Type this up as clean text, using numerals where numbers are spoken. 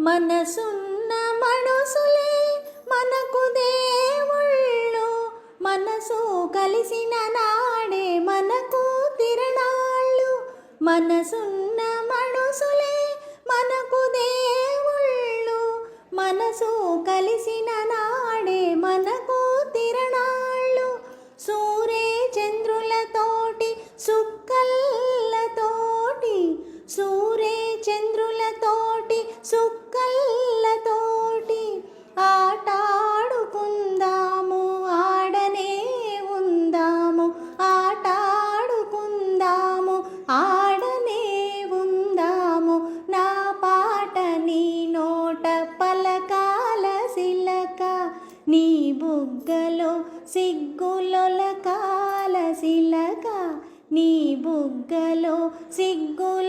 మనసున్న మనుసులే మనకు దేవుళ్ళు, మనసు కలిసిన నాడే మనకు తిరణాళ్ళు. మనసున్న మనుసులే మనకు దేవుళ్ళు, మనసు కలిసిన నాడే మనకు తిరణాళ్ళు. సూర్య చంద్రులతోటి సుక్కల్లతోటి, సూర్య చంద్రులతోటి సుక్కల్లతోటి ఆటాడుకుందాము, ఆడనే ఉందాము. ఆటాడుకుందాము, ఆడనే ఉందాము. నా పాట నీ నోట పలకాల శిలక, నీ బుగ్గలో సిగ్గులొలకాల శిలక, నీ బుగ్గలో సిగ్గు